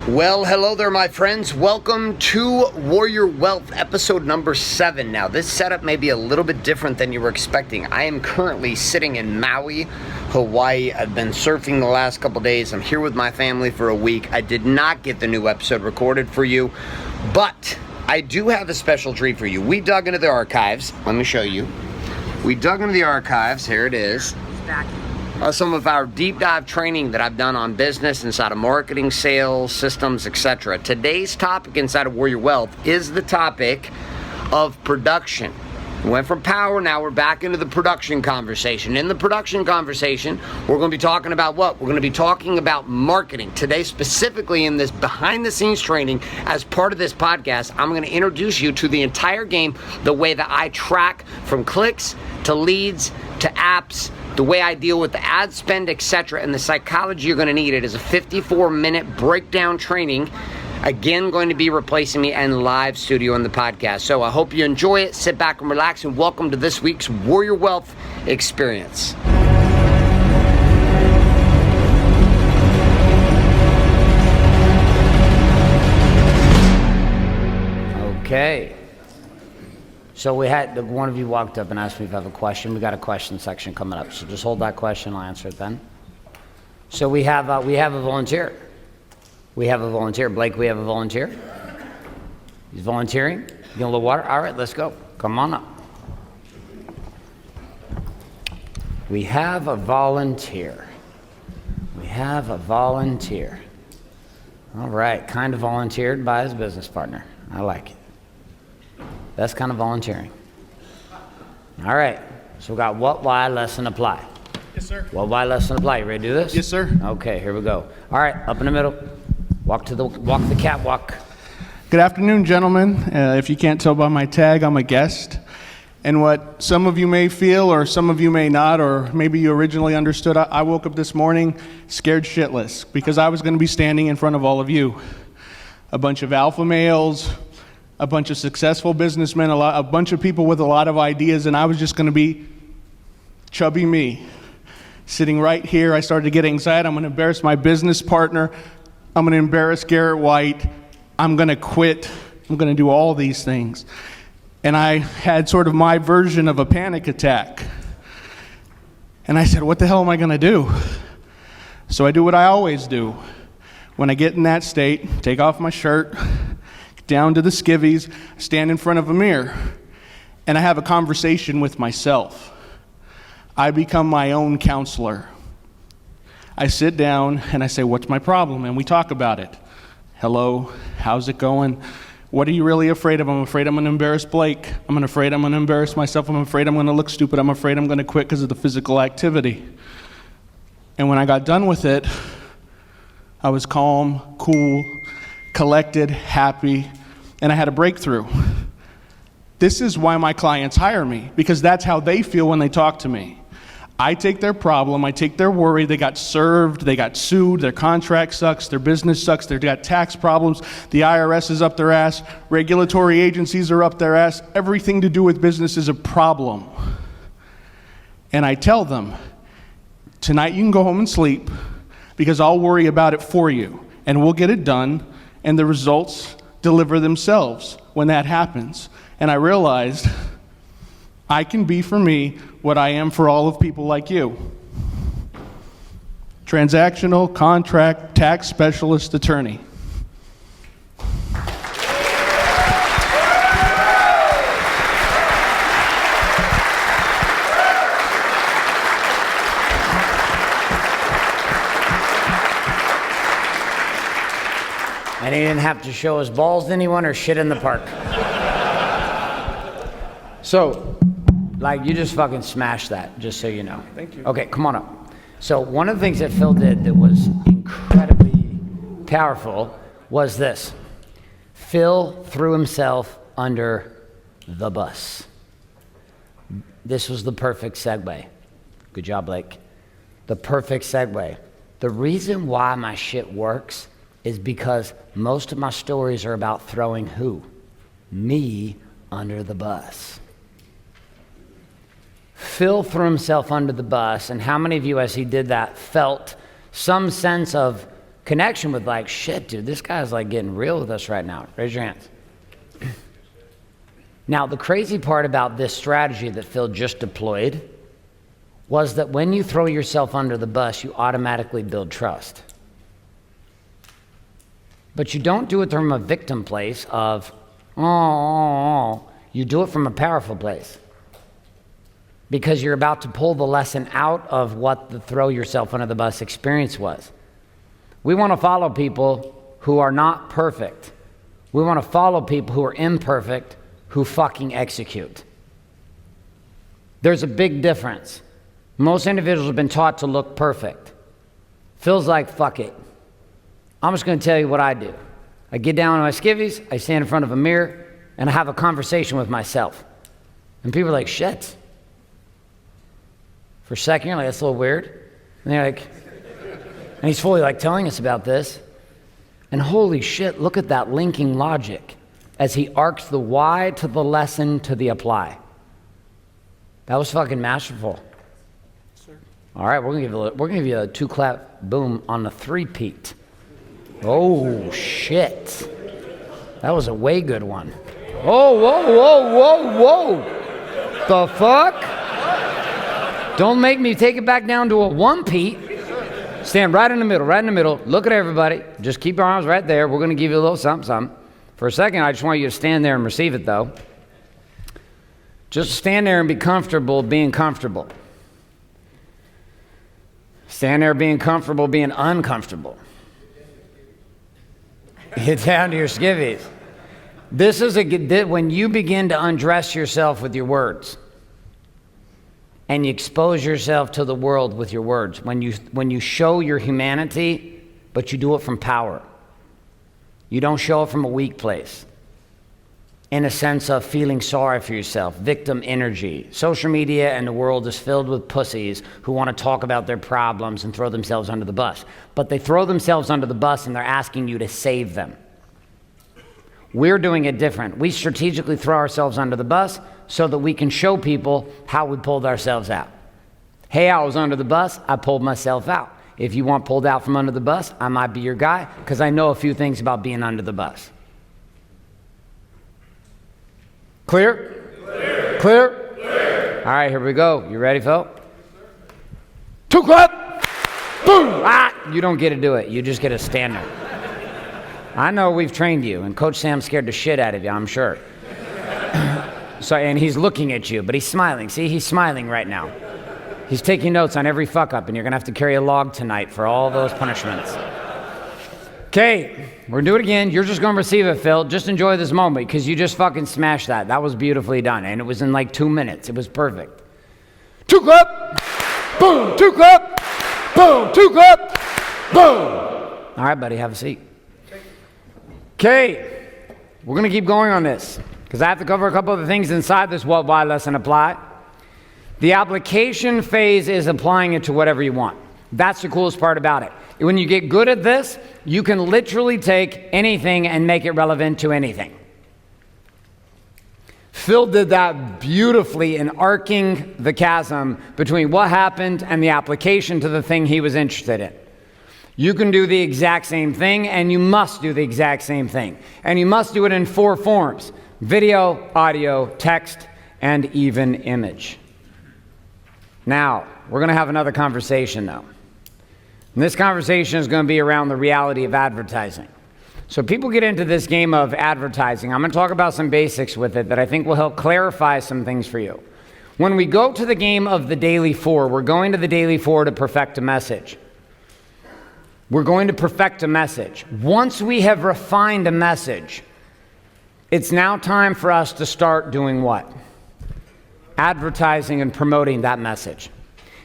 Well, hello there, my friends. Welcome to Warrior Wealth, episode number 7. Now, this setup may be a little bit different than you were expecting. I am currently sitting in Maui, Hawaii. I've been surfing the last couple days. I'm here with my family for a week. I did not get the new episode recorded for you, but I do have a special treat for you. We dug into the archives. Let me show you. We dug into the archives. Here it is. Some of our deep dive training that I've done on business, inside of marketing, sales, systems, etc. Today's topic inside of Warrior Wealth is the topic of production. We went from power, now we're back into the production conversation. In the production conversation, we're going to be talking about what? We're going to be talking about marketing. Today, specifically in this behind the scenes training, as part of this podcast, I'm going to introduce you to the entire game, the way that I track from clicks to leads to apps, the way I deal with the ad spend, etc., and the psychology you're going to need. It is a 54-minute breakdown training. Again, going to be replacing me and live studio in the podcast. So I hope you enjoy it. Sit back and relax, and welcome to this week's Warrior Wealth Experience. Okay. So we had, one of you walked up and asked me if I have a question. We got a question section coming up, so just hold that question, I'll answer it then. So we have a volunteer. We have a volunteer. Blake, we have a volunteer. He's volunteering. You want a little water? All right, let's go. Come on up. We have a volunteer. We have a volunteer. All right, kind of volunteered by his business partner. I like it. That's kind of volunteering. All right, so we got what, why, lesson, apply. Yes, sir. What, why, lesson, apply. You ready to do this? Yes, sir. Okay, here we go. All right, up in the middle. Walk the catwalk. Good afternoon, gentlemen. If you can't tell by my tag, I'm a guest. And what some of you may feel, or some of you may not, or maybe you originally understood, I woke up this morning scared shitless because I was going to be standing in front of all of you. A bunch of alpha males, a bunch of successful businessmen, a bunch of people with a lot of ideas, and I was just going to be chubby me. Sitting right here, I started to get anxiety. I'm going to embarrass my business partner. I'm going to embarrass Garrett White. I'm going to quit. I'm going to do all these things. And I had sort of my version of a panic attack. And I said, what the hell am I going to do? So I do what I always do. When I get in that state, take off my shirt, down to the skivvies, stand in front of a mirror, and I have a conversation with myself. I become my own counselor. I sit down and I say, what's my problem? And we talk about it. Hello, how's it going? What are you really afraid of? I'm afraid I'm going to embarrass Blake. I'm afraid I'm going to embarrass myself. I'm afraid I'm going to look stupid. I'm afraid I'm going to quit because of the physical activity. And when I got done with it, I was calm, cool, collected, happy, and I had a breakthrough. This is why my clients hire me, because that's how they feel when they talk to me. I take their problem, I take their worry, they got served, they got sued, their contract sucks, their business sucks, they've got tax problems, the IRS is up their ass, regulatory agencies are up their ass, everything to do with business is a problem. And I tell them, tonight you can go home and sleep, because I'll worry about it for you, and we'll get it done, and the results deliver themselves when that happens. And I realized I can be for me what I am for all of people like you. Transactional, contract, tax specialist, attorney. And he didn't have to show his balls to anyone or shit in the park. So, like, you just fucking smashed that, just so you know. Thank you. Okay, come on up. So one of the things that Phil did that was incredibly powerful was this. Phil threw himself under the bus. This was the perfect segue. Good job, Blake. The perfect segue. The reason why my shit works is because most of my stories are about throwing who? Me under the bus. Phil threw himself under the bus, and how many of you, as he did that, felt some sense of connection with like, shit, dude, this guy's like getting real with us right now. Raise your hands. Now, the crazy part about this strategy that Phil just deployed was that when you throw yourself under the bus, you automatically build trust. But you don't do it from a victim place of, oh. You do it from a powerful place. Because you're about to pull the lesson out of what the throw yourself under the bus experience was. We want to follow people who are not perfect. We want to follow people who are imperfect, who fucking execute. There's a big difference. Most individuals have been taught to look perfect. Phil's like, fuck it. I'm just going to tell you what I do. I get down on my skivvies, I stand in front of a mirror, and I have a conversation with myself. And people are like, shit. For a second, you're like, that's a little weird. And they're like, and he's fully like telling us about this. And holy shit, look at that linking logic as he arcs the why to the lesson to the apply. That was fucking masterful. All right, we're gonna give you a 2-clap boom on the 3-peat. Oh shit, that was a way good one. Oh, whoa! The fuck? Don't make me take it back down to a 1-peat. Stand right in the middle. Look at everybody. Just keep your arms right there. We're gonna give you a little something. For a second, I just want you to stand there and receive it, though. Just stand there and be comfortable being comfortable. Stand there being comfortable being uncomfortable. Get down to your skivvies. This is when you begin to undress yourself with your words and you expose yourself to the world with your words. When you show your humanity, but you do it from power. You don't show it from a weak place. In a sense of feeling sorry for yourself, victim energy. Social media and the world is filled with pussies who want to talk about their problems and throw themselves under the bus. But they throw themselves under the bus and they're asking you to save them. We're doing it different. We strategically throw ourselves under the bus so that we can show people how we pulled ourselves out. Hey, I was under the bus, I pulled myself out. If you want pulled out from under the bus, I might be your guy because I know a few things about being under the bus. Clear? Clear? All right, here we go. You ready, Phil? 2-clap! Boom! You don't get to do it. You just get to stand there. I know we've trained you, and Coach Sam scared the shit out of you, I'm sure. And he's looking at you, but he's smiling. See, he's smiling right now. He's taking notes on every fuck up, and you're going to have to carry a log tonight for all those punishments. Okay, we're going to do it again. You're just going to receive it, Phil. Just enjoy this moment because you just fucking smashed that. That was beautifully done, and it was in like 2 minutes. It was perfect. 2-clap! Boom! 2-clap! Boom! 2-clap! Boom! All right, buddy, have a seat. Okay, we're going to keep going on this because I have to cover a couple of the things inside this what, why, lesson, apply. The application phase is applying it to whatever you want. That's the coolest part about it. When you get good at this, you can literally take anything and make it relevant to anything. Phil did that beautifully in arcing the chasm between what happened and the application to the thing he was interested in. You can do the exact same thing, and you must do the exact same thing. And you must do it in 4 forms: video, audio, text, and even image. Now, we're going to have another conversation, though. And this conversation is going to be around the reality of advertising. So people get into this game of advertising. I'm going to talk about some basics with it that I think will help clarify some things for you. When we go to the game of the daily 4, we're going to the daily 4 to perfect a message. We're going to perfect a message. Once we have refined a message, it's now time for us to start doing what? Advertising and promoting that message.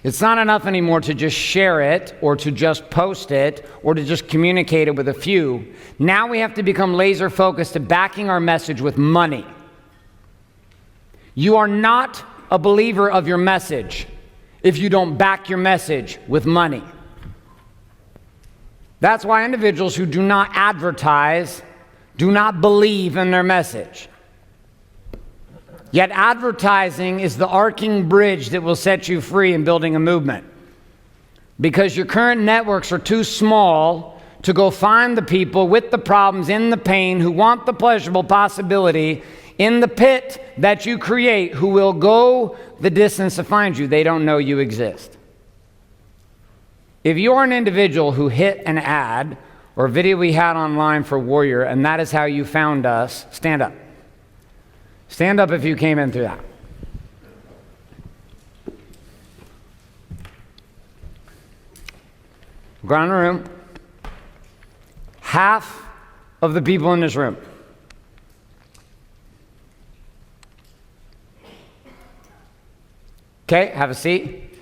It's not enough anymore to just share it or to just post it or to just communicate it with a few. Now we have to become laser focused to backing our message with money. You are not a believer of your message if you don't back your message with money. That's why individuals who do not advertise do not believe in their message. Yet advertising is the arcing bridge that will set you free in building a movement. Because your current networks are too small to go find the people with the problems, in the pain, who want the pleasurable possibility in the pit that you create, who will go the distance to find you. They don't know you exist. If you're an individual who hit an ad or video we had online for Warrior, and that is how you found us, stand up. Stand up if you came in through that. Go around the room. Half of the people in this room. Okay, have a seat.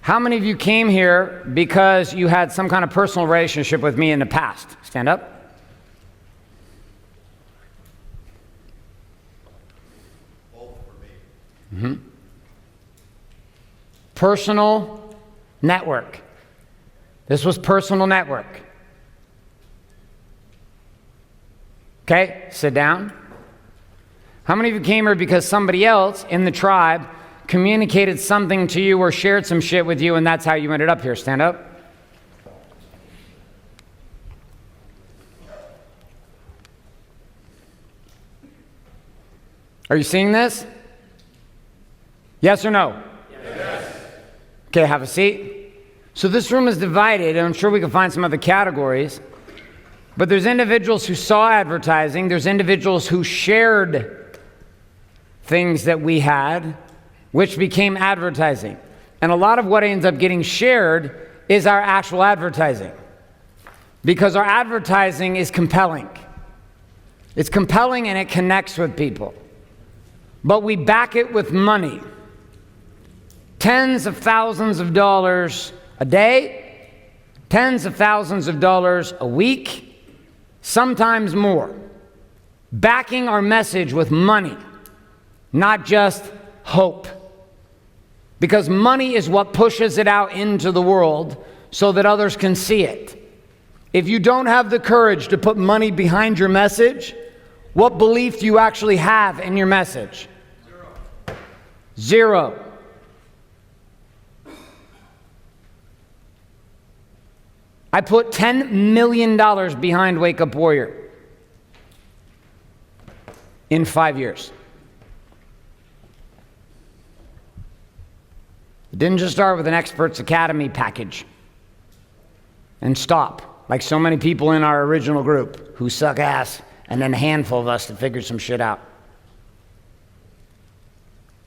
How many of you came here because you had some kind of personal relationship with me in the past? Stand up. Both for me. Personal network. This was personal network. Okay, sit down. How many of you came here because somebody else in the tribe communicated something to you or shared some shit with you, and that's how you ended up here? Stand up. Are you seeing this? Yes or no? Yes. Okay, have a seat. So this room is divided, and I'm sure we can find some other categories, but there's individuals who saw advertising, there's individuals who shared things that we had, which became advertising. And a lot of what ends up getting shared is our actual advertising, because our advertising is compelling. It's compelling and it connects with people. But we back it with money. Tens of thousands of dollars a day, tens of thousands of dollars a week, sometimes more. Backing our message with money, not just hope. Because money is what pushes it out into the world so that others can see it. If you don't have the courage to put money behind your message, what belief do you actually have in your message? Zero. I put $10 million behind Wake Up Warrior in 5 years. It didn't just start with an Experts Academy package and stop, like so many people in our original group who suck ass, and then a handful of us that figured some shit out.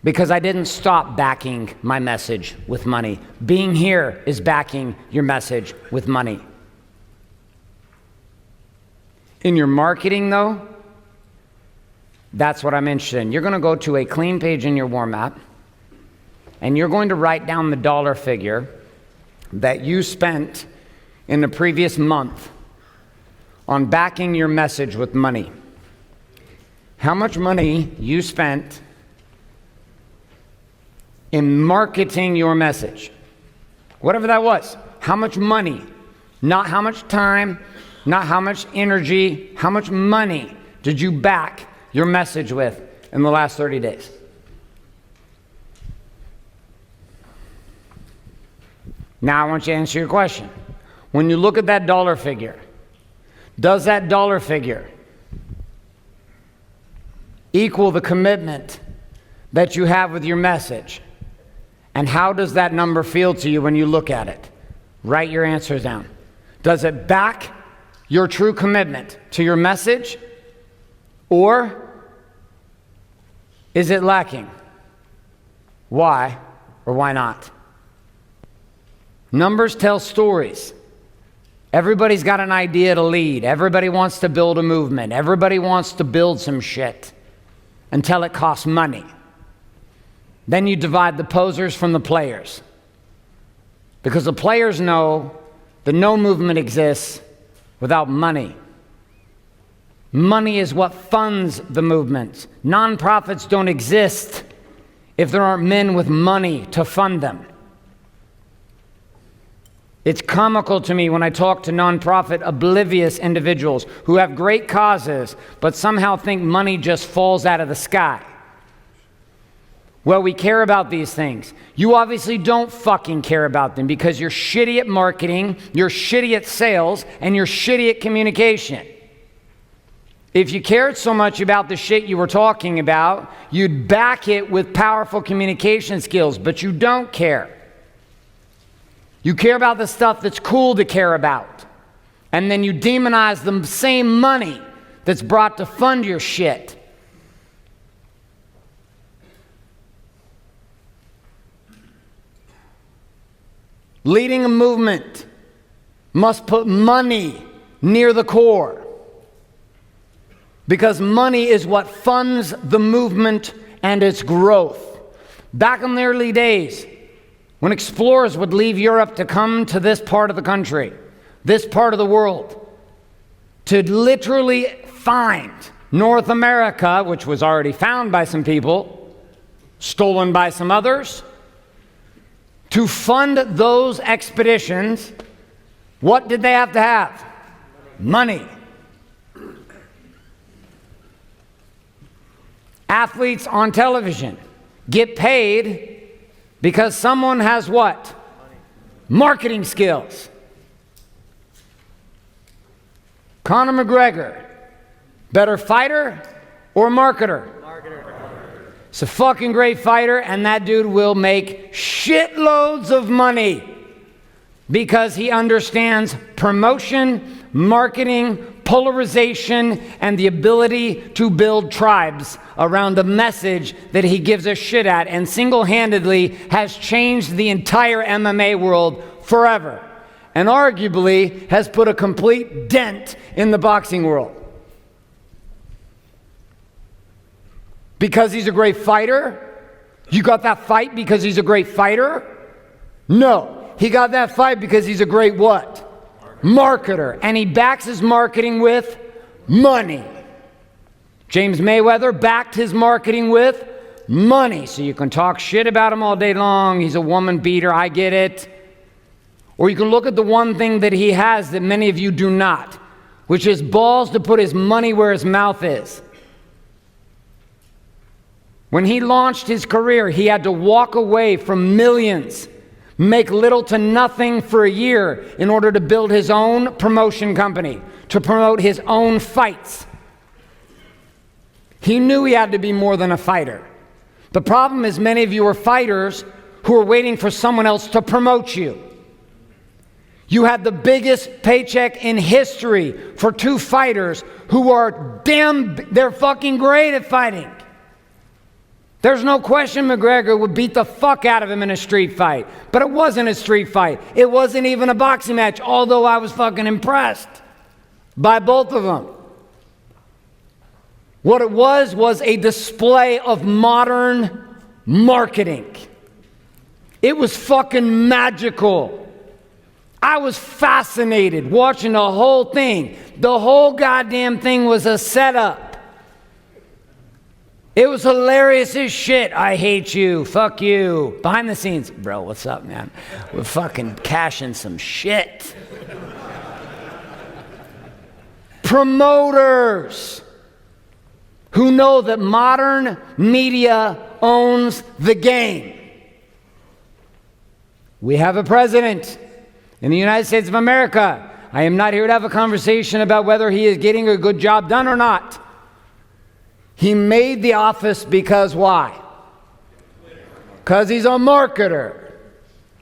Because I didn't stop backing my message with money. Being here is backing your message with money. In your marketing, though, that's what I'm interested in. You're going to go to a clean page in your warm app, and you're going to write down the dollar figure that you spent in the previous month on backing your message with money. How much money you spent in marketing your message. Whatever that was. How much money, not how much time, not how much energy, how much money did you back your message with in the last 30 days? Now I want you to answer your question. When you look at that dollar figure, does that dollar figure equal the commitment that you have with your message? And how does that number feel to you when you look at it? Write your answers down. Does it back your true commitment to your message, or is it lacking? Why or why not? Numbers tell stories. Everybody's got an idea to lead. Everybody wants to build a movement. Everybody wants to build some shit until it costs money. Then you divide the posers from the players. Because the players know that no movement exists without money. Money is what funds the movement. Nonprofits don't exist if there aren't men with money to fund them. It's comical to me when I talk to nonprofit oblivious individuals who have great causes but somehow think money just falls out of the sky. Well, we care about these things. You obviously don't fucking care about them because you're shitty at marketing, you're shitty at sales, and you're shitty at communication. If you cared so much about the shit you were talking about, you'd back it with powerful communication skills, but you don't care. You care about the stuff that's cool to care about. And then you demonize the same money that's brought to fund your shit. Leading a movement must put money near the core, because money is what funds the movement and its growth. Back in the early days, when explorers would leave Europe to come to this part of the country, this part of the world, to literally find North America, which was already found by some people, stolen by some others, to fund those expeditions, what did they have to have? Money. Athletes on television get paid because someone has what? Marketing skills. Conor McGregor, better fighter or marketer? He's a fucking great fighter, and that dude will make shitloads of money because he understands promotion, marketing, polarization, and the ability to build tribes around a message that he gives a shit at, and single-handedly has changed the entire MMA world forever, and arguably has put a complete dent in the boxing world. Because he's a great fighter? You got that fight because he's a great fighter? No. He got that fight because he's a great what? Marketer. And he backs his marketing with money. James Mayweather backed his marketing with money. So you can talk shit about him all day long. He's a woman beater. I get it. Or you can look at the one thing that he has that many of you do not, which is balls to put his money where his mouth is. When he launched his career, he had to walk away from millions, make little to nothing for a year in order to build his own promotion company, to promote his own fights. He knew he had to be more than a fighter. The problem is many of you are fighters who are waiting for someone else to promote you. You had the biggest paycheck in history for two fighters who are they're fucking great at fighting. There's no question McGregor would beat the fuck out of him in a street fight. But it wasn't a street fight. It wasn't even a boxing match, although I was fucking impressed by both of them. What it was a display of modern marketing. It was fucking magical. I was fascinated watching the whole thing. The whole goddamn thing was a setup. It was hilarious as shit. I hate you. Fuck you. Behind the scenes, bro, what's up, man? We're fucking cashing some shit. Promoters who know that modern media owns the game. We have a president in the United States of America. I am not here to have a conversation about whether he is getting a good job done or not. He made the office because why? Because he's a marketer.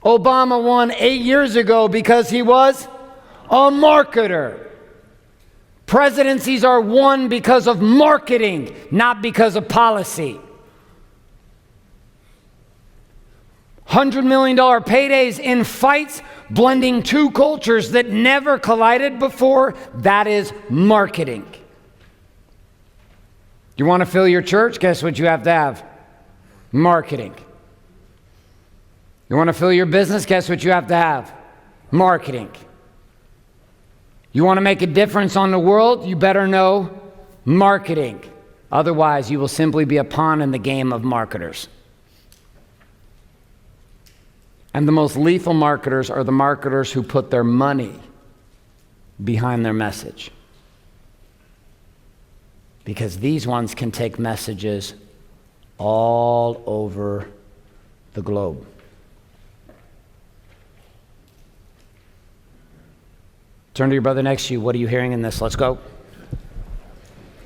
Obama won 8 years ago because he was a marketer. Presidencies are won because of marketing, not because of policy. $100 million paydays in fights, blending two cultures that never collided before, that is marketing. You want to fill your church? Guess what you have to have? Marketing. You want to fill your business? Guess what you have to have? Marketing. You want to make a difference on the world? You better know marketing. Otherwise, you will simply be a pawn in the game of marketers. And the most lethal marketers are the marketers who put their money behind their message. Because these ones can take messages all over the globe. Turn to your brother next to you. What are you hearing in this? Let's go.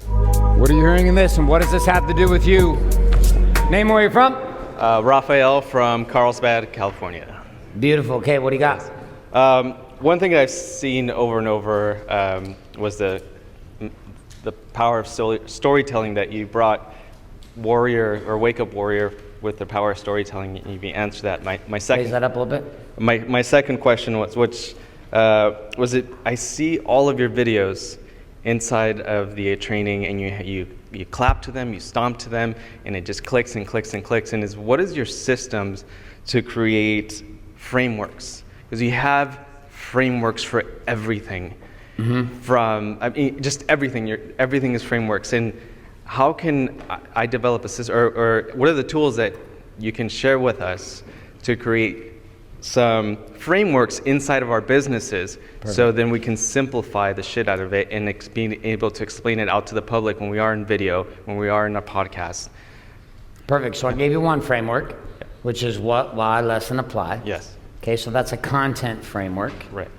What are you hearing in this, and what does this have to do with you? Name where you're from? Raphael from Carlsbad, California. Beautiful. Okay, what do you got? One thing that I've seen over and over was the power of storytelling that you brought Warrior or Wake Up Warrior with the power of storytelling. You answered that. My second. Raise that up a little bit. My second question was, I see all of your videos inside of the training, and you clap to them, you stomp to them, and it just clicks and clicks and clicks. And what is your systems to create frameworks? Because you have frameworks for everything. From just everything. Everything is frameworks. And how can I develop a system, or what are the tools that you can share with us to create some frameworks inside of our businesses? Perfect. So then we can simplify the shit out of it and being able to explain it out to the public when we are in video, when we are in a podcast. Perfect. So I gave you one framework, which is what, why, lesson, apply. Yes. Okay, so that's a content framework. Right.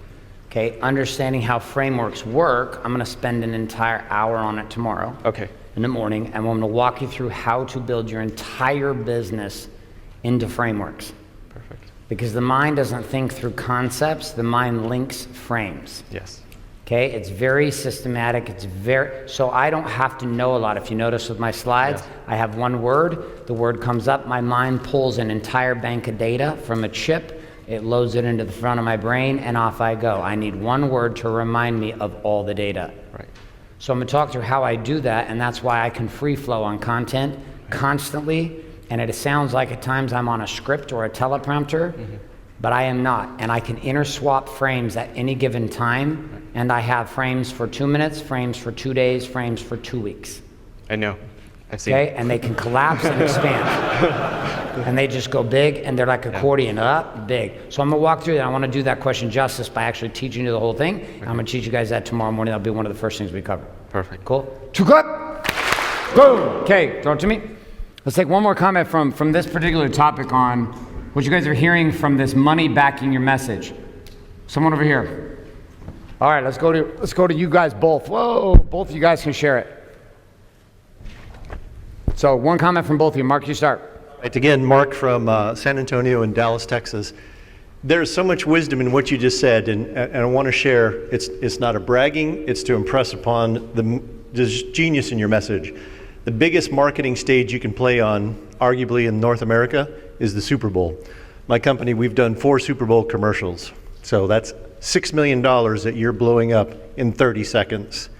Okay, understanding how frameworks work, I'm going to spend an entire hour on it tomorrow. Okay. In the morning, and I'm going to walk you through how to build your entire business into frameworks. Perfect. Because the mind doesn't think through concepts, the mind links frames. Yes. Okay, it's very systematic, so I don't have to know a lot. If you notice with my slides, yes. I have one word, the word comes up, my mind pulls an entire bank of data from a chip, it loads it into the front of my brain, and off I go. I need one word to remind me of all the data. Right. So I'm gonna talk through how I do that, and that's why I can free flow on content constantly, and it sounds like at times I'm on a script or a teleprompter, but I am not, and I can interswap frames at any given time, and I have frames for 2 minutes, frames for 2 days, frames for 2 weeks. I know. I see. Okay, and they can collapse and expand. And they just go big, and they're like accordion, up, big. So I'm gonna walk through that. I wanna do that question justice by actually teaching you the whole thing. Okay. I'm gonna teach you guys that tomorrow morning. That'll be one of the first things we cover. Perfect. Cool? 2 clap! Boom! Okay, throw it to me. Let's take one more comment from this particular topic on what you guys are hearing from this money backing your message. Someone over here. All right, let's go to you guys both. Whoa, both of you guys can share it. So one comment from both of you. Mark, you start. Right, again, Mark from San Antonio and Dallas, Texas. There's so much wisdom in what you just said, and I want to share. It's not a bragging, it's to impress upon the genius in your message. The biggest marketing stage you can play on, arguably in North America, is the Super Bowl. My company, we've done 4 Super Bowl commercials. So that's $6 million that you're blowing up in 30 seconds.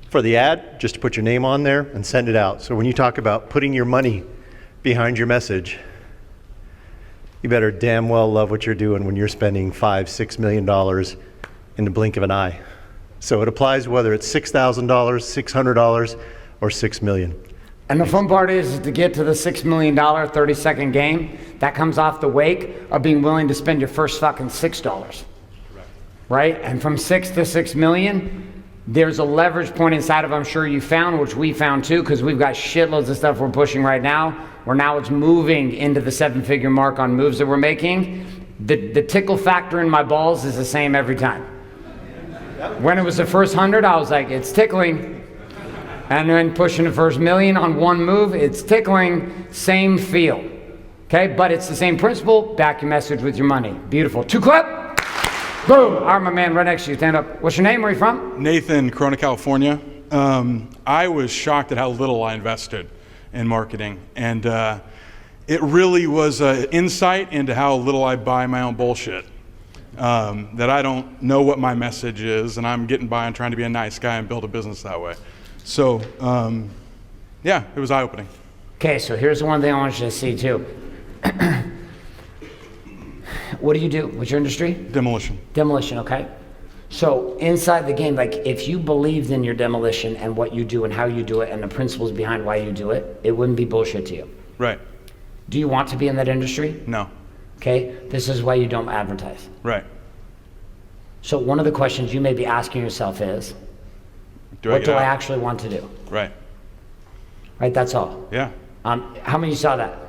For the ad, just to put your name on there and send it out. So when you talk about putting your money behind your message, you better damn well love what you're doing when you're spending $5-6 million in the blink of an eye. So it applies whether it's $6,000, $600, or $6 million. And the fun part is to get to the $6 million 30-second game, that comes off the wake of being willing to spend your first fucking $6. Right? And from 6 to 6 million, there's a leverage point inside of, I'm sure you found, which we found too, because we've got shitloads of stuff we're pushing right now, where now it's moving into the 7-figure mark on moves that we're making. The tickle factor in my balls is the same every time. When it was the first 100, I was like, it's tickling. And then pushing the first million on one move, it's tickling, same feel. Okay, but it's the same principle, back your message with your money. Beautiful. 2 clap. Boom! All right, my man, right next to you, stand up. What's your name, where are you from? Nathan, Corona, California. I was shocked at how little I invested in marketing. And it really was an insight into how little I buy my own bullshit. That I don't know what my message is, and I'm getting by and trying to be a nice guy and build a business that way. So, yeah, it was eye-opening. Okay, so here's one thing I want you to see too. What do you do? What's your industry? Demolition. Demolition, okay. So inside the game, like if you believed in your demolition and what you do and how you do it and the principles behind why you do it, it wouldn't be bullshit to you. Right. Do you want to be in that industry? No. Okay, this is why you don't advertise. Right. So one of the questions you may be asking yourself is, what do I actually want to do? Right. Right, that's all. Yeah. How many saw that?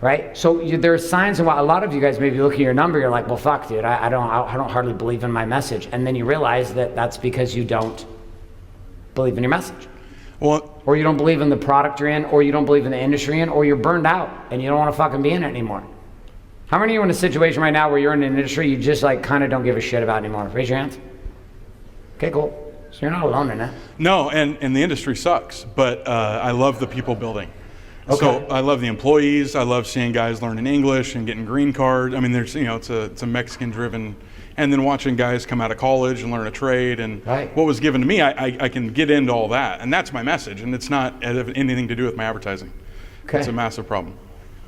Right? So there are signs, and a lot of you guys may be looking at your number, you're like, well, fuck, dude, I don't hardly believe in my message. And then you realize that that's because you don't believe in your message. Well, Or you don't believe in the product you're in, or you don't believe in the industry you're in, or you're burned out and you don't want to fucking be in it anymore. How many of you are in a situation right now where you're in an industry you just like kind of don't give a shit about anymore? Raise your hands. Okay, cool. So you're not alone in that. no, and the industry sucks, but I love the people building. Okay. So I love the employees. I love seeing guys learning English and getting green card. I mean, there's it's a Mexican driven, and then watching guys come out of college and learn a trade and Right. what was given to me, I can get into all that, and that's my message, and it's not anything to do with my advertising. Okay. It's a massive problem.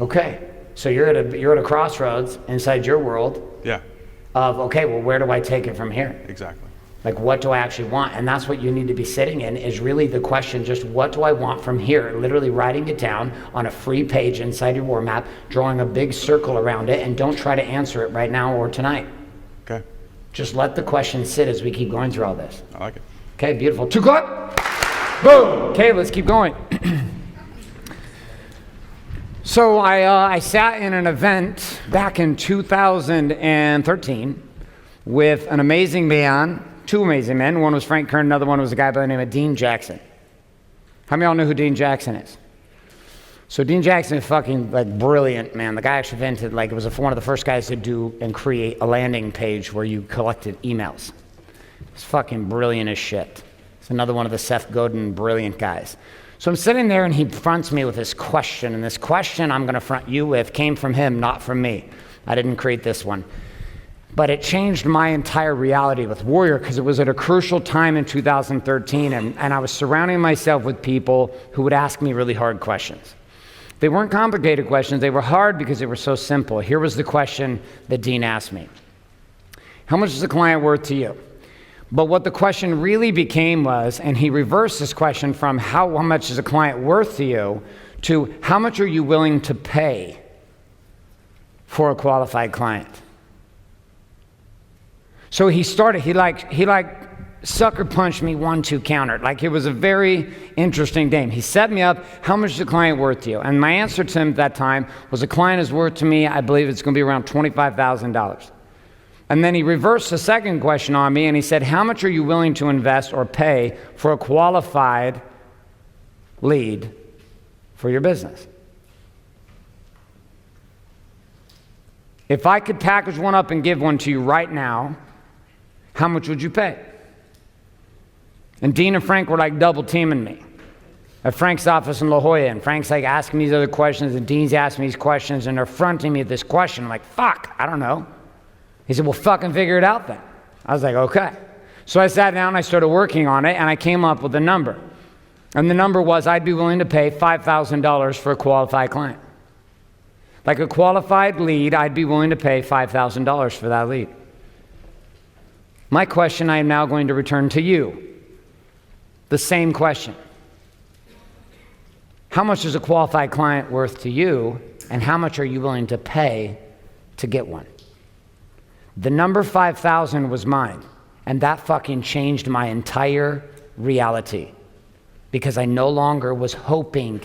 Okay. So you're at a crossroads inside your world Yeah, of, okay, well, where do I take it from here? exactly. Like, what do I actually want? And that's what you need to be sitting in, is really the question, just what do I want from here? Literally writing it down on a free page inside your war map, drawing a big circle around it, and don't try to answer it right now or tonight. Okay, Just let the question sit as we keep going through all this. I like it. Okay, beautiful. 2 o'clock. Boom. Okay, let's keep going. So I sat in an event back in 2013 with an amazing man, 2 amazing men. One was Frank Kern, another one was a guy by the name of Dean Jackson. How many of y'all know who Dean Jackson is? So Dean Jackson is fucking like brilliant, man. The guy actually invented, like, it was one of the first guys to do and create a landing page where you collected emails. It's fucking brilliant as shit. It's another one of the Seth Godin brilliant guys. So I'm sitting there and he fronts me with this question, and this question I'm gonna front you with came from him, not from me. I didn't create this one. But it changed my entire reality with Warrior, because it was at a crucial time in 2013, and I was surrounding myself with people who would ask me really hard questions. They weren't complicated questions, they were hard because they were so simple. Here was the question that Dean asked me. How much is a client worth to you? But what the question really became was, and he reversed this question from how much is a client worth to you, to how much are you willing to pay for a qualified client? So he started, he sucker punched me 1-2 countered. Like, it was a very interesting game. He set me up, how much is the client worth to you? And my answer to him at that time was, a client is worth to me, I believe it's gonna be around $25,000. And then he reversed the second question on me and he said, how much are you willing to invest or pay for a qualified lead for your business? If I could package one up and give one to you right now, how much would you pay? And Dean and Frank were like double teaming me at Frank's office in La Jolla, and Frank's like asking me these other questions, and Dean's asking me these questions, and they're fronting me with this question. I'm like, fuck, I don't know. He said, well, fucking figure it out then. I was like, okay. So I sat down, I started working on it, and I came up with a number. And the number was, I'd be willing to pay $5,000 for a qualified client. Like a qualified lead, I'd be willing to pay $5,000 for that lead. My question I am now going to return to you. The same question. How much is a qualified client worth to you, and how much are you willing to pay to get one? The number 5,000 was mine, and that fucking changed my entire reality, because I no longer was hoping.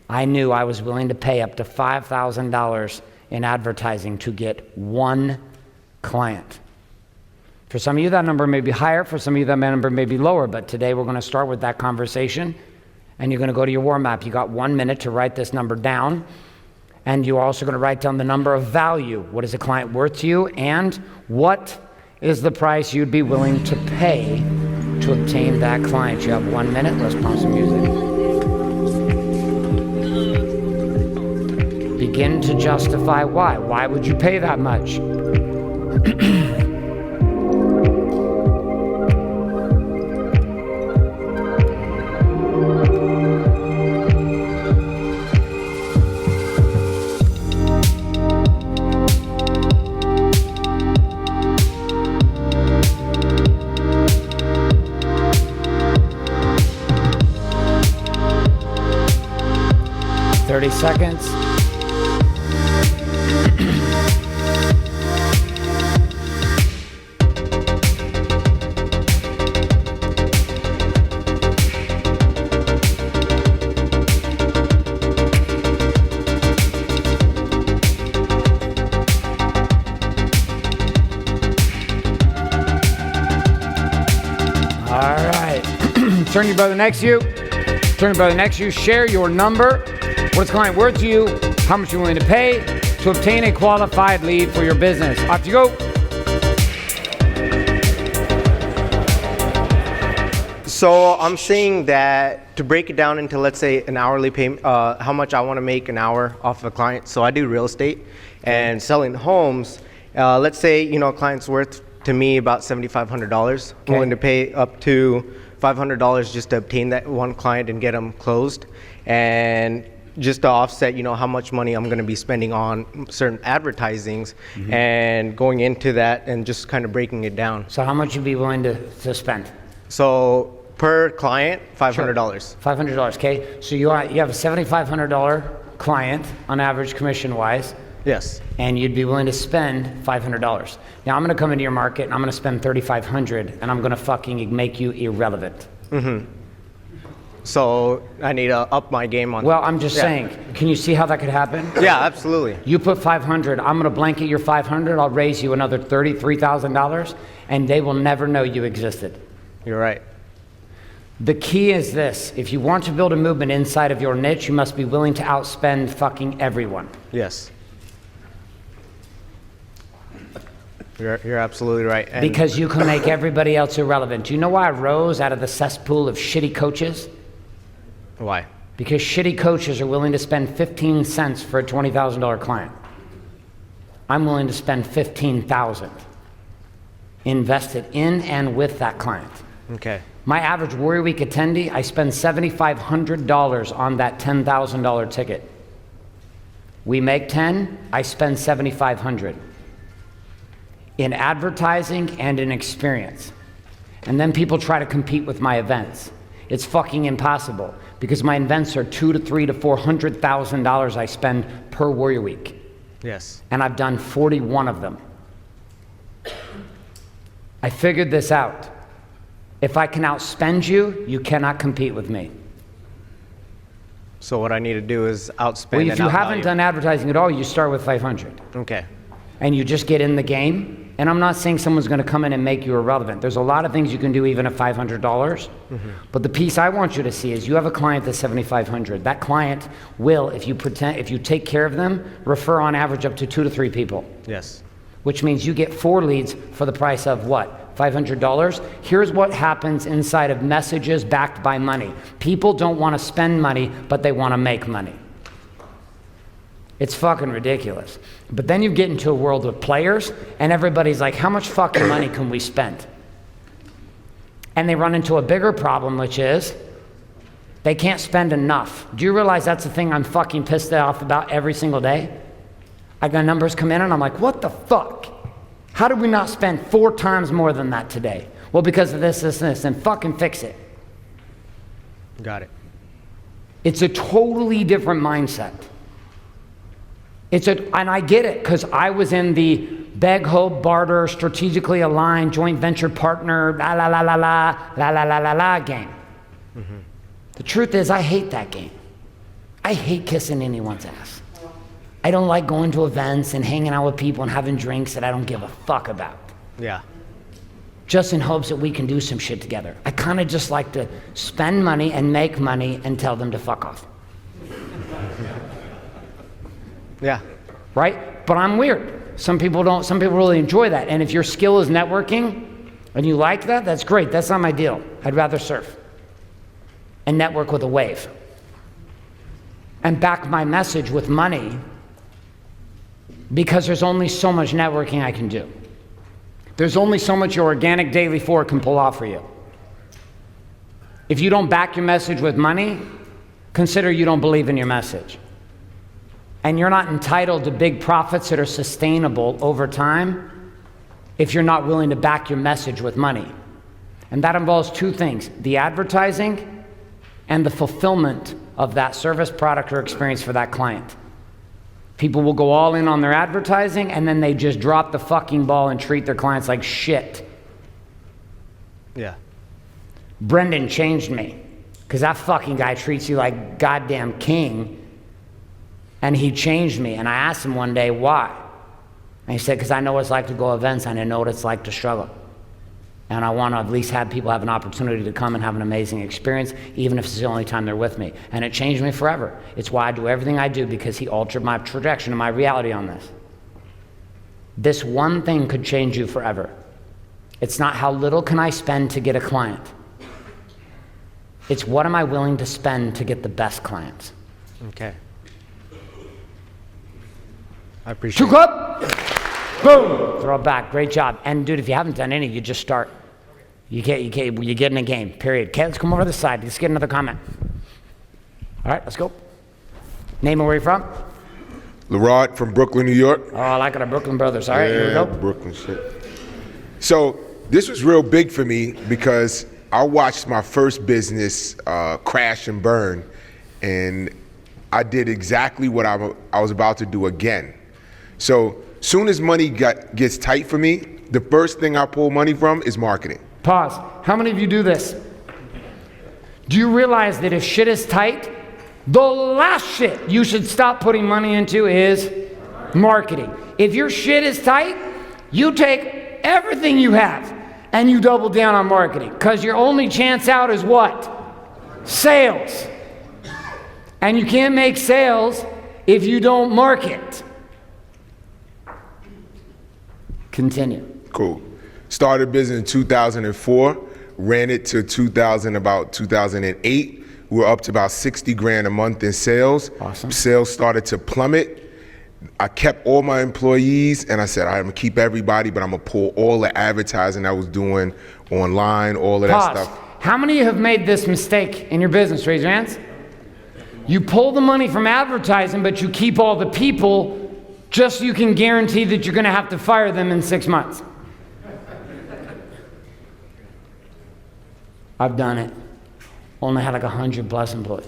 I knew I was willing to pay up to $5,000 in advertising to get one client. For some of you, that number may be higher. For some of you, that number may be lower. But today, we're going to start with that conversation. And you're going to go to your war map. You got 1 minute to write this number down. And you're also going to write down the number of value. What is a client worth to you? And what is the price you'd be willing to pay to obtain that client? You have 1 minute. Let's pump some music. Begin to justify why. Why would you pay that much? 30 seconds. Turn your brother next to you. Turn your brother next to you. Share your number. What is the client worth to you? How much you're willing to pay to obtain a qualified lead for your business. Off you go. So I'm saying that to break it down into, let's say, an hourly payment, how much I want to make an hour off of a client. So I do real estate and selling homes. Let's say, a client's worth to me about $7,500. I'm willing to pay up to $500 just to obtain that one client and get them closed. And just to offset, how much money I'm going to be spending on certain advertisings and going into that and just kind of breaking it down. So how much you be willing to spend? So per client, $500. Sure. $500, okay? So you have a $7,500 client on average commission-wise. Yes. And you'd be willing to spend $500. Now I'm gonna come into your market and I'm gonna spend $3,500 and I'm gonna fucking make you irrelevant. So I need to up my game on. Well, I'm just saying, can you see how that could happen? Yeah, absolutely. You put 500, I'm gonna blanket your 500, I'll raise you another $33,000 and they will never know you existed. You're right. The key is this, if you want to build a movement inside of your niche, you must be willing to outspend fucking everyone. Yes. You're absolutely right. And because you can make everybody else irrelevant. Do you know why I rose out of the cesspool of shitty coaches? Why? Because shitty coaches are willing to spend 15 cents for a $20,000 client. I'm willing to spend 15,000 invested in and with that client. Okay. My average Warrior Week attendee, I spend $7,500 on that $10,000 ticket. We make 10, I spend $7,500 in advertising and in experience. And then people try to compete with my events. It's fucking impossible because my events are $200,000 to $300,000 to $400,000 I spend per Warrior Week. Yes. And I've done 41 of them. I figured this out. If I can outspend you, you cannot compete with me. So what I need to do is outspend. Well, if you haven't done advertising at all, you start with 500. Okay. And you just get in the game. And I'm not saying someone's going to come in and make you irrelevant. There's a lot of things you can do even at $500. But the piece I want you to see is you have a client that's $7,500. That client will, if you take care of them, refer on average up to 2 to 3 people. Yes. Which means you get 4 leads for the price of what? $500? Here's what happens inside of messages backed by money. People don't want to spend money, but they want to make money. It's fucking ridiculous. But then you get into a world of players, and everybody's like, how much fucking money can we spend? And they run into a bigger problem, which is they can't spend enough. Do you realize that's the thing I'm fucking pissed off about every single day? I got numbers come in, and I'm like, what the fuck? How did we not spend 4 times more than that today? Well, because of this, and fucking fix it. Got it. It's a totally different mindset. And I get it, because I was in the beg, hope, barter, strategically aligned, joint venture partner, la la la la la, la la la la la game. The truth is, I hate that game. I hate kissing anyone's ass. I don't like going to events and hanging out with people and having drinks that I don't give a fuck about. Yeah. Just in hopes that we can do some shit together. I kind of just like to spend money and make money and tell them to fuck off. Yeah. Right? But I'm weird. Some people really enjoy that. And if your skill is networking and you like that, that's great. That's not my deal. I'd rather surf and network with a wave and back my message with money, because there's only so much networking I can do. There's only so much your organic daily 4 can pull off for you. If you don't back your message with money, consider you don't believe in your message. And you're not entitled to big profits that are sustainable over time if you're not willing to back your message with money. And that involves 2 things, the advertising and the fulfillment of that service, product, or experience for that client. People will go all in on their advertising and then they just drop the fucking ball and treat their clients like shit. Yeah. Brendan changed me, because that fucking guy treats you like goddamn king. And he changed me, and I asked him one day why. And he said, because I know what it's like to go to events, and I know what it's like to struggle. And I want to at least have people have an opportunity to come and have an amazing experience, even if it's the only time they're with me. And it changed me forever. It's why I do everything I do, because he altered my trajectory and my reality on this. This one thing could change you forever. It's not how little can I spend to get a client. It's what am I willing to spend to get the best clients. Okay. I appreciate it. 2 cup, boom, throw it back. Great job. And dude, if you haven't done any, you just start. You get in a game, period. Okay, let's come over to the side. Let's get another comment. All right, let's go. Name and where you're from? Lerard from Brooklyn, New York. Oh, I like it, our Brooklyn brothers. All right, here we go. Brooklyn shit. So this was real big for me because I watched my first business crash and burn, and I did exactly what I was about to do again. So soon as money gets tight for me, the first thing I pull money from is marketing. Pause. How many of you do this? Do you realize that if shit is tight, the last shit you should stop putting money into is marketing? If your shit is tight, you take everything you have and you double down on marketing, because your only chance out is what? Sales. And you can't make sales if you don't market. Continue. Cool. Started a business in 2004, ran it to 2008. We were up to about 60 grand a month in sales. Awesome. Sales started to plummet. I kept all my employees, and I said, I'm gonna keep everybody, but I'm gonna pull all the advertising I was doing online, all of that stuff. How many of you have made this mistake in your business? Raise your hands. You pull the money from advertising, but you keep all the people just so you can guarantee that you're gonna have to fire them in 6 months. I've done it. Only had like 100+ employees.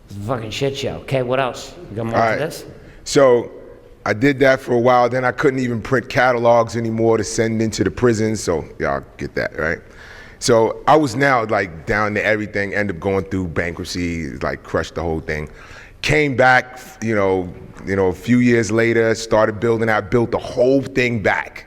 It's a fucking shit show. Okay, what else? You got more All for right. this? So I did that for a while. Then I couldn't even print catalogs anymore to send into the prisons. So y'all get that, right? So I was now like down to everything, ended up going through bankruptcy, like crushed the whole thing. Came back, you know, a few years later, started building. I built the whole thing back.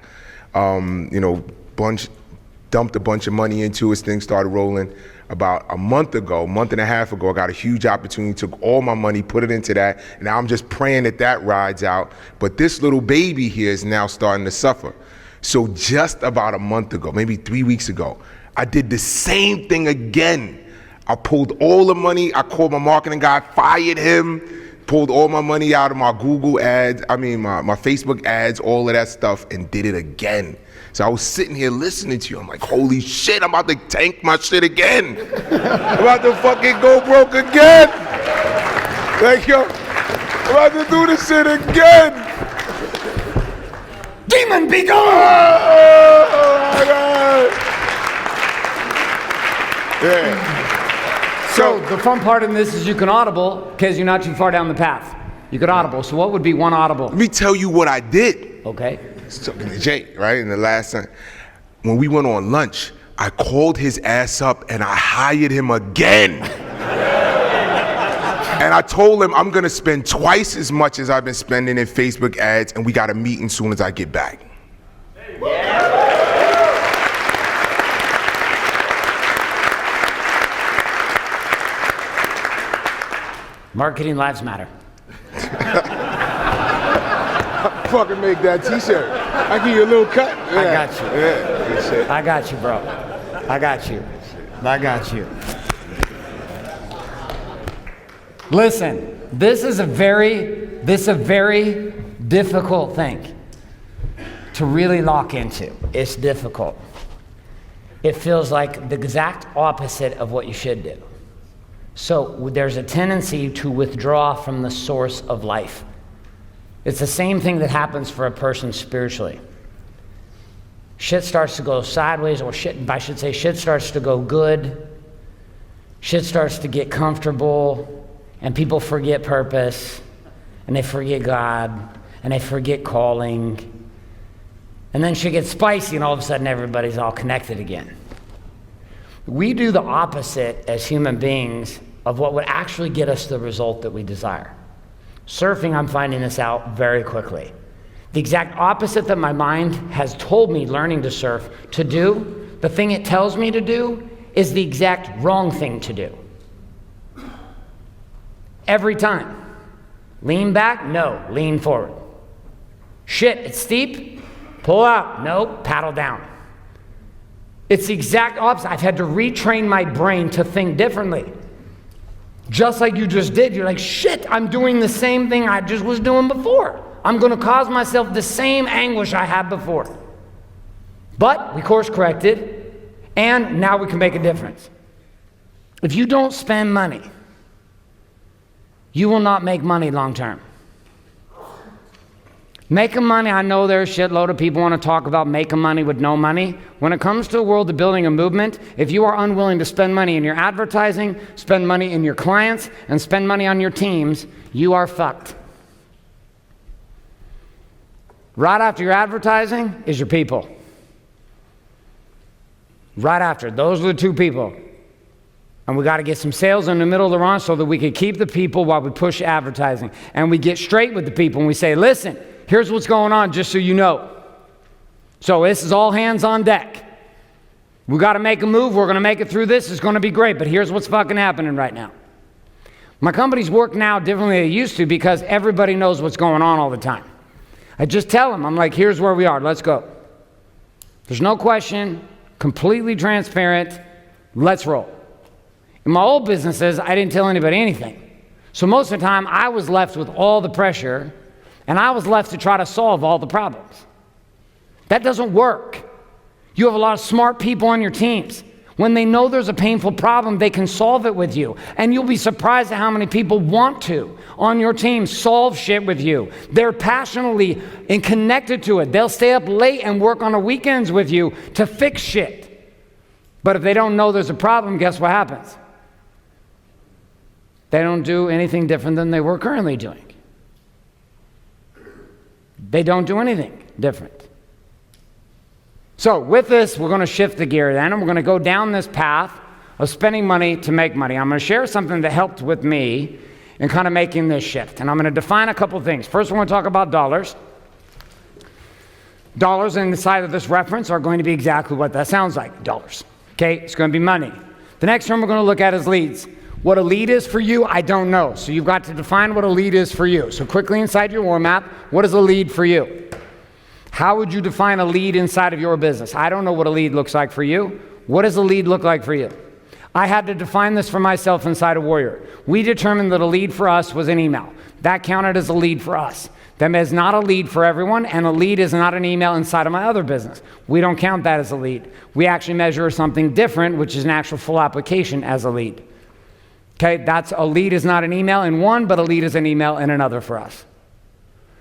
Dumped a bunch of money into it. Things started rolling. About a month and a half ago, I got a huge opportunity, took all my money, put it into that. And now I'm just praying that that rides out. But this little baby here is now starting to suffer. So just about a month ago, maybe 3 weeks ago, I did the same thing again. I pulled all the money. I called my marketing guy, fired him, pulled all my money out of my Google ads, my Facebook ads, all of that stuff, and did it again. So I was sitting here listening to you. I'm like, holy shit, I'm about to tank my shit again. I'm about to fucking go broke again. Like, yo, I'm about to do this shit again. Demon, be gone! Oh my God. Yeah. So the fun part in this is you can audible because you're not too far down the path. You could audible. So what would be one audible? Let me tell you what I did. Okay. So, Jay, right, in the last time, when we went on lunch, I called his ass up and I hired him again. And I told him I'm gonna spend twice as much as I've been spending in Facebook ads, and we got a meeting soon as I get back. Marketing lives matter. Fucking make that t-shirt. I give you a little cut. Yeah. I got you. Yeah, good shit. I got you, bro. I got you. I got you. Listen, this is a very difficult thing to really lock into. It's difficult. It feels like the exact opposite of what you should do. So there's a tendency to withdraw from the source of life. It's the same thing that happens for a person spiritually. Shit starts to go sideways, or shit starts to go good. Shit starts to get comfortable, and people forget purpose, and they forget God, and they forget calling. And then shit gets spicy, and all of a sudden everybody's all connected again. We do the opposite as human beings of what would actually get us the result that we desire. Surfing, I'm finding this out very quickly. The exact opposite that my mind has told me learning to surf to do, the thing it tells me to do is the exact wrong thing to do. Every time. Lean back? No, lean forward. Shit, it's steep? Pull out. No, paddle down. It's the exact opposite. I've had to retrain my brain to think differently. Just like you just did. You're like, shit, I'm doing the same thing I just was doing before. I'm going to cause myself the same anguish I had before. But we course corrected, and now we can make a difference. If you don't spend money, you will not make money long term. Making money, I know there's a shitload of people want to talk about making money with no money. When it comes to the world of building a movement, if you are unwilling to spend money in your advertising, spend money in your clients, and spend money on your teams, you are fucked. Right after your advertising is your people. Right after. Those are the two people. And we got to get some sales in the middle of the run so that we can keep the people while we push advertising. And we get straight with the people and we say, listen, here's what's going on, just so you know. So this is all hands on deck. We got to make a move. We're going to make it through this. It's going to be great. But here's what's fucking happening right now. My companies work now differently than they used to because everybody knows what's going on all the time. I just tell them, I'm like, here's where we are. Let's go. There's no question. Completely transparent. Let's roll. In my old businesses, I didn't tell anybody anything. So most of the time, I was left with all the pressure, and I was left to try to solve all the problems. That doesn't work. You have a lot of smart people on your teams. When they know there's a painful problem, they can solve it with you. And you'll be surprised at how many people want to, on your team, solve shit with you. They're passionately and connected to it. They'll stay up late and work on the weekends with you to fix shit. But if they don't know there's a problem, guess what happens? They don't do anything different than they were currently doing. They don't do anything different. So with this, we're going to shift the gear then, and we're going to go down this path of spending money to make money. I'm going to share something that helped with me in kind of making this shift. And I'm going to define a couple things. First, we're going to talk about dollars. Dollars inside of this reference are going to be exactly what that sounds like, dollars. Okay, it's going to be money. The next term we're going to look at is leads. What a lead is for you, I don't know. So you've got to define what a lead is for you. So quickly inside your war map, what is a lead for you? How would you define a lead inside of your business? I don't know what a lead looks like for you. What does a lead look like for you? I had to define this for myself inside of Warrior. We determined that a lead for us was an email. That counted as a lead for us. That is not a lead for everyone, and a lead is not an email inside of my other business. We don't count that as a lead. We actually measure something different, which is an actual full application as a lead. Okay, that's a lead is not an email in one, but a lead is an email in another for us.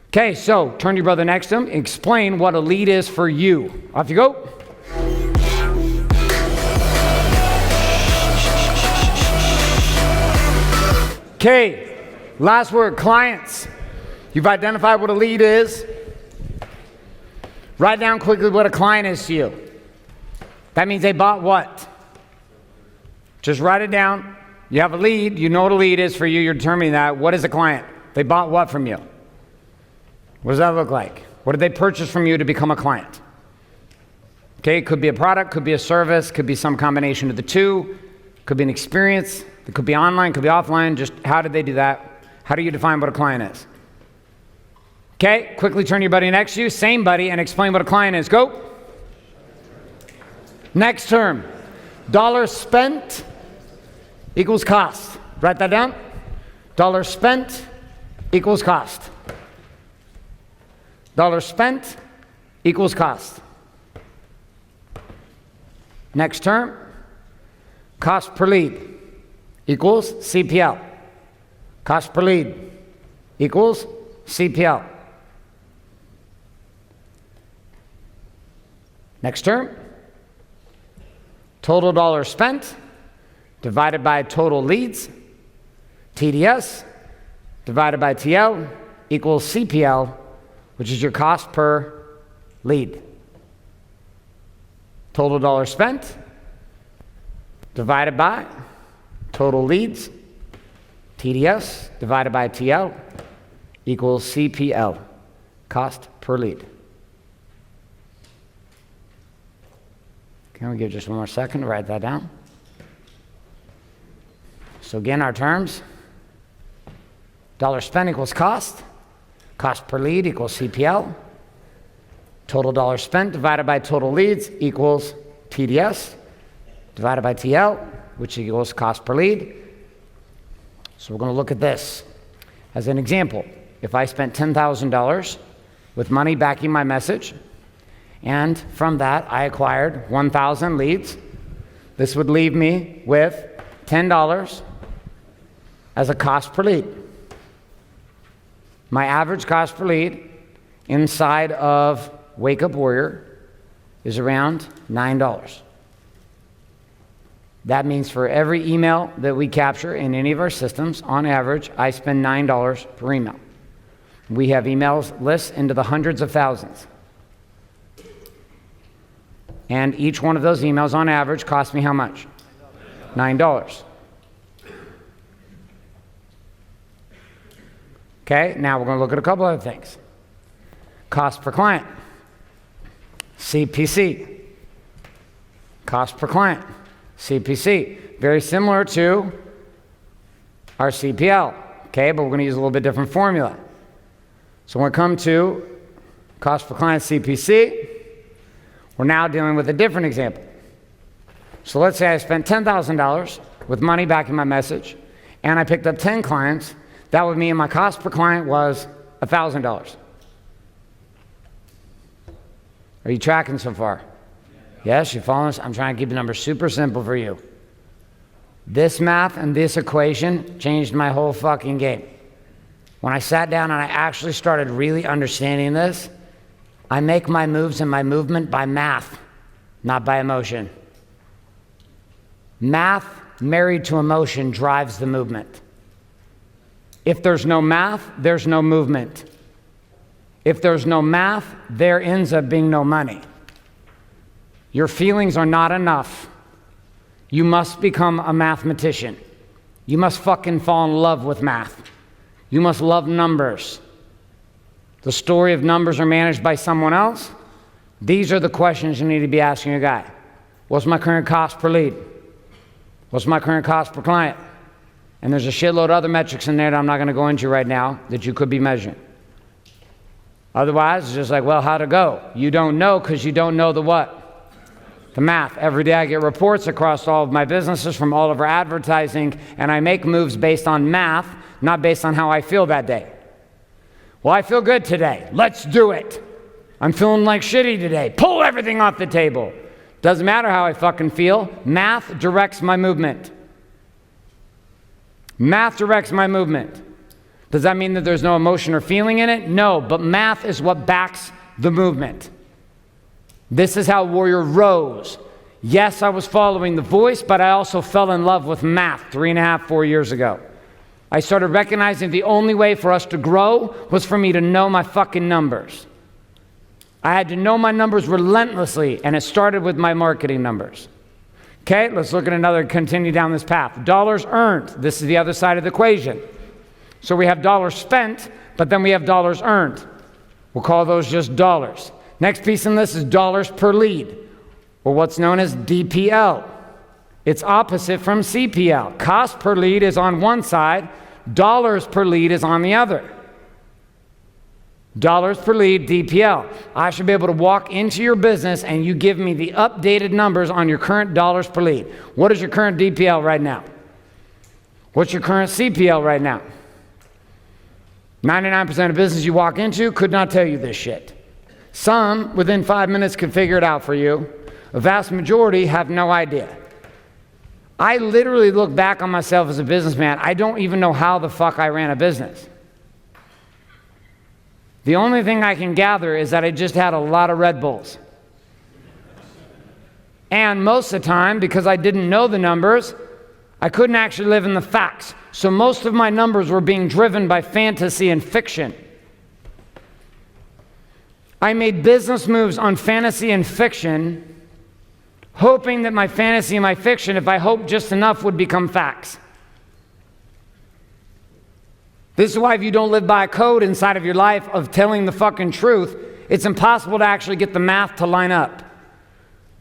Okay, so turn to your brother next to him, explain what a lead is for you. Off you go. Okay, last word, clients. You've identified what a lead is. Write down quickly what a client is to you. That means they bought what? Just write it down. You have a lead, you know what a lead is for you, you're determining that. What is a client? They bought what from you? What does that look like? What did they purchase from you to become a client? Okay, it could be a product, could be a service, could be some combination of the two, could be an experience, it could be online, could be offline. Just how did they do that? How do you define what a client is? Okay, quickly turn to your buddy next to you, same buddy, and explain what a client is. Go. Next term, dollars spent equals cost. Write that down. Dollars spent equals cost. Dollars spent equals cost. Next term, cost per lead equals CPL. Cost per lead equals CPL. Next term, total dollars spent divided by total leads, TDS, divided by TL equals CPL, which is your cost per lead. Total dollars spent divided by total leads, TDS, divided by TL equals CPL, Cost per lead. Can we give just one more second to write that down? So again, our terms. Dollar spent equals cost. Cost per lead equals CPL. Total dollars spent divided by total leads equals TDS divided by TL, which equals cost per lead. So we're going to look at this as an example. If I spent $10,000 with money backing my message, and from that I acquired 1,000 leads, this would leave me with $10 as a cost per lead. My average cost per lead inside of Wake Up Warrior is around $9. That means for every email that we capture in any of our systems, on average, I spend $9 per email. We have emails lists into the hundreds of thousands. And each one of those emails on average costs me how much? $9. Okay, now we're going to look at a couple other things. Cost per client. CPC. Cost per client. CPC. Very similar to our CPL. Okay, but we're going to use a little bit different formula. So when we come to cost per client CPC, we're now dealing with a different example. So let's say I spent $10,000 with money backing my message, and I picked up 10 clients. That would mean my cost per client was $1,000. Are you tracking so far? Yes, you following us? I'm trying to keep the numbers super simple for you. This math and this equation changed my whole fucking game. When I sat down and I actually started really understanding this, I make my moves and my movement by math, not by emotion. Math married to emotion drives the movement. If there's no math, there's no movement. If there's no math, there ends up being no money. Your feelings are not enough. You must become a mathematician. You must fucking fall in love with math. You must love numbers. The story of numbers are managed by someone else. These are the questions you need to be asking your guy. What's my current cost per lead? What's my current cost per client? And there's a shitload of other metrics in there that I'm not going to go into right now that you could be measuring. Otherwise, it's just like, well, how'd it go? You don't know because you don't know the what? The math. Every day I get reports across all of my businesses from all of our advertising, and I make moves based on math, not based on how I feel that day. Well, I feel good today. Let's do it. I'm feeling like shitty today. Pull everything off the table. Doesn't matter how I fucking feel. Math directs my movement. Math directs my movement. Does that mean that there's no emotion or feeling in it? No, but math is what backs the movement. This is how Warrior rose. Yes, I was following the voice, but I also fell in love with math 3.5, 4 years ago. I started recognizing the only way for us to grow was for me to know my fucking numbers. I had to know my numbers relentlessly, and it started with my marketing numbers. Okay, let's look at continue down this path. Dollars earned. This is the other side of the equation. So we have dollars spent, but then we have dollars earned. We'll call those just dollars. Next piece in this is dollars per lead, or what's known as DPL. It's opposite from CPL. Cost per lead is on one side, dollars per lead is on the other. Dollars per lead, DPL. I should be able to walk into your business and you give me the updated numbers on your current dollars per lead. What is your current DPL right now? What's your current CPL right now? 99% of business you walk into could not tell you this shit. Some, within 5 minutes, can figure it out for you. A vast majority have no idea. I literally look back on myself as a businessman. I don't even know how the fuck I ran a business. The only thing I can gather is that I just had a lot of Red Bulls. And most of the time, because I didn't know the numbers, I couldn't actually live in the facts. So most of my numbers were being driven by fantasy and fiction. I made business moves on fantasy and fiction, hoping that my fantasy and my fiction, if I hoped just enough, would become facts. This is why if you don't live by a code inside of your life of telling the fucking truth, it's impossible to actually get the math to line up.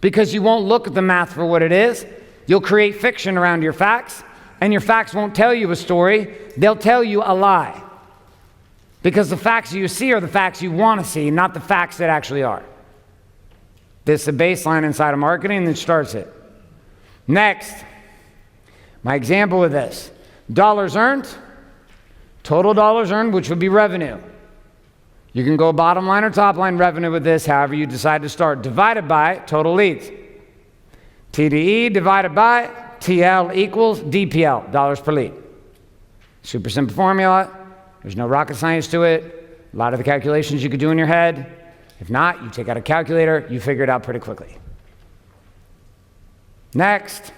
Because you won't look at the math for what it is. You'll create fiction around your facts, and your facts won't tell you a story. They'll tell you a lie. Because the facts you see are the facts you want to see, not the facts that actually are. This is a baseline inside of marketing that starts it. Next, my example with this. Dollars earned, total dollars earned, which would be revenue. You can go bottom line or top line revenue with this, however you decide to start, divided by total leads. TDE divided by TL equals DPL, dollars per lead. Super simple formula. There's no rocket science to it. A lot of the calculations you could do in your head. If not, you take out a calculator, you figure it out pretty quickly. Next,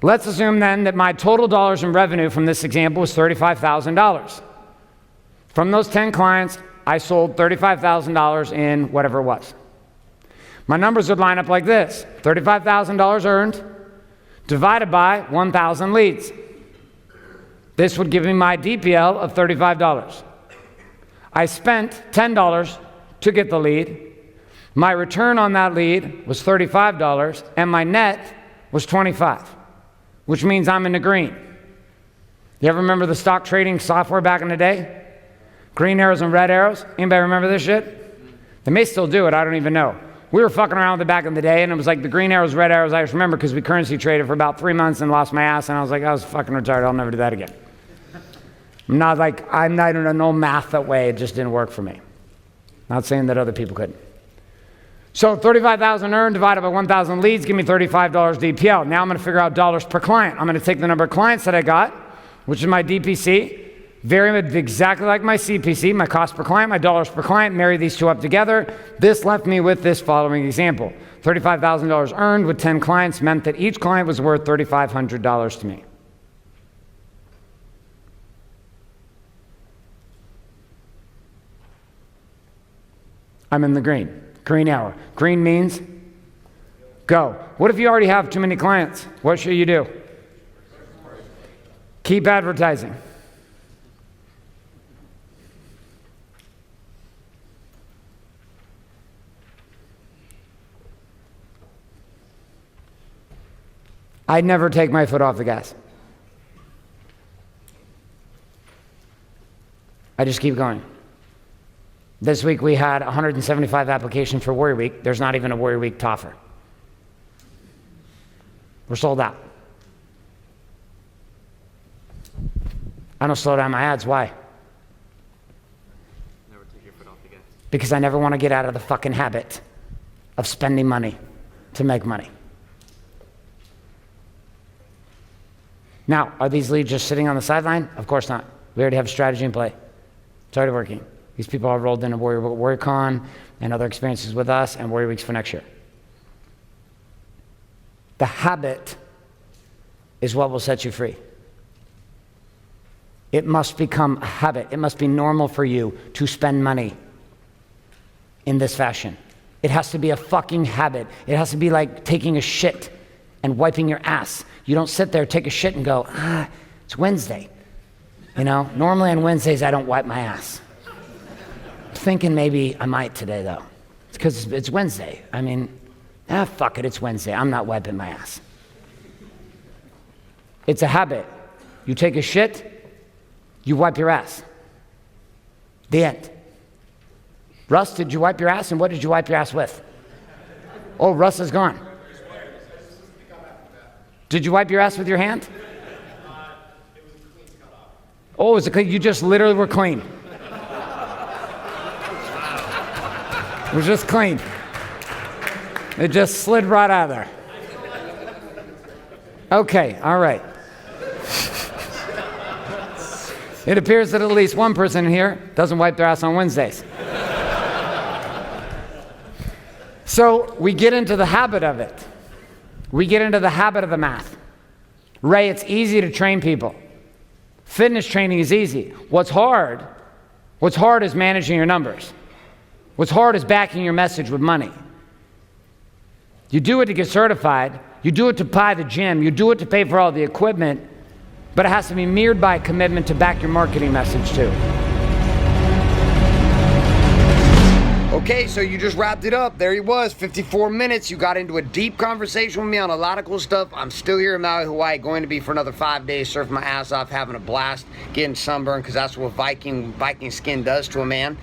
let's assume then that my total dollars in revenue from this example was $35,000. From those 10 clients, I sold $35,000 in whatever it was. My numbers would line up like this: $35,000 earned divided by 1,000 leads. This would give me my DPL of $35. I spent $10 to get the lead. My return on that lead was $35, and my net was $25, which means I'm in the green. You ever remember the stock trading software back in the day? Green arrows and red arrows? Anybody remember this shit? They may still do it, I don't even know. We were fucking around with it back in the day, and it was like the green arrows, red arrows. I just remember because we currency traded for about 3 months and lost my ass, and I was like, I was fucking retired. I'll never do that again. I'm not in no math that way. It just didn't work for me. Not saying that other people couldn't. So 35,000 earned divided by 1,000 leads, give me $35 DPL. Now I'm going to figure out dollars per client. I'm going to take the number of clients that I got, which is my DPC, vary it exactly like my CPC, my cost per client, my dollars per client, marry these two up together. This left me with this following example. $35,000 earned with 10 clients meant that each client was worth $3,500 to me. I'm in the green. Green arrow. Green means go. What if you already have too many clients? What should you do? Keep advertising. I never take my foot off the gas. I just keep going. This week we had 175 applications for Warrior Week. There's not even a Warrior Week to offer. We're sold out. I don't slow down my ads. Why? Never take your foot off the gas. Because I never want to get out of the fucking habit of spending money to make money. Now, are these leads just sitting on the sideline? Of course not. We already have a strategy in play. It's already working. These people are rolled into WarriorCon and other experiences with us and Warrior Weeks for next year. The habit is what will set you free. It must become a habit. It must be normal for you to spend money in this fashion. It has to be a fucking habit. It has to be like taking a shit and wiping your ass. You don't sit there, take a shit and go, it's Wednesday. You know, normally on Wednesdays I don't wipe my ass. I'm thinking maybe I might today though. It's because it's Wednesday. I mean, fuck it, it's Wednesday. I'm not wiping my ass. It's a habit. You take a shit, you wipe your ass. The end. Russ, did you wipe your ass, and what did you wipe your ass with? Oh, Russ is gone. Did you wipe your ass with your hand? Oh, it was a clean. You just literally were clean. It was just clean. It just slid right out of there. Okay, all right. It appears that at least one person in here doesn't wipe their ass on Wednesdays. So we get into the habit of it. We get into the habit of the math. Ray, it's easy to train people. Fitness training is easy. What's hard is managing your numbers. What's hard is backing your message with money. You do it to get certified. You do it to buy the gym. You do it to pay for all the equipment. But it has to be mirrored by a commitment to back your marketing message too. Okay, so you just wrapped it up. There he was, 54 minutes. You got into a deep conversation with me on a lot of cool stuff. I'm still here in Maui, Hawaii, going to be for another 5 days, surfing my ass off, having a blast, getting sunburned, because that's what Viking skin does to a man.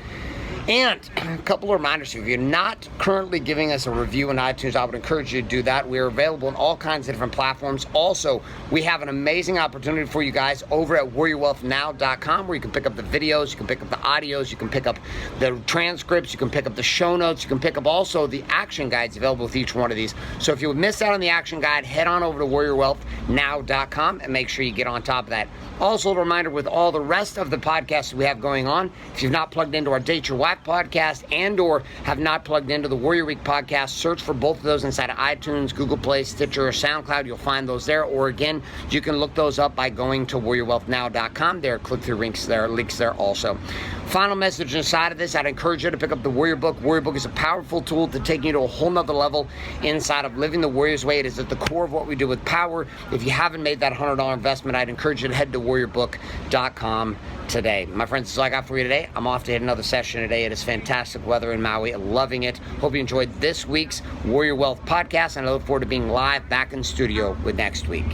And a couple of reminders, if you're not currently giving us a review on iTunes, I would encourage you to do that. We are available on all kinds of different platforms. Also, we have an amazing opportunity for you guys over at warriorwealthnow.com, where you can pick up the videos, you can pick up the audios, you can pick up the transcripts, you can pick up the show notes, you can pick up also the action guides available with each one of these. So if you would miss out on the action guide, head on over to warriorwealthnow.com and make sure you get on top of that. Also, a reminder with all the rest of the podcasts we have going on, if you've not plugged into our Date Your Wife podcast and or have not plugged into the Warrior Week podcast, search for both of those inside of iTunes, Google Play, Stitcher, or SoundCloud. You'll find those there. Or again, you can look those up by going to warriorwealthnow.com. There are click-through links there also. Final message inside of this, I'd encourage you to pick up the Warrior Book. Warrior Book is a powerful tool to take you to a whole nother level inside of living the Warrior's Way. It is at the core of what we do with power. If you haven't made that $100 investment, I'd encourage you to head to warriorbook.com today. My friends, that's all I got for you today. I'm off to hit another session today. It is fantastic weather in Maui. Loving it. Hope you enjoyed this week's Warrior Wealth podcast, and I look forward to being live back in studio with next week.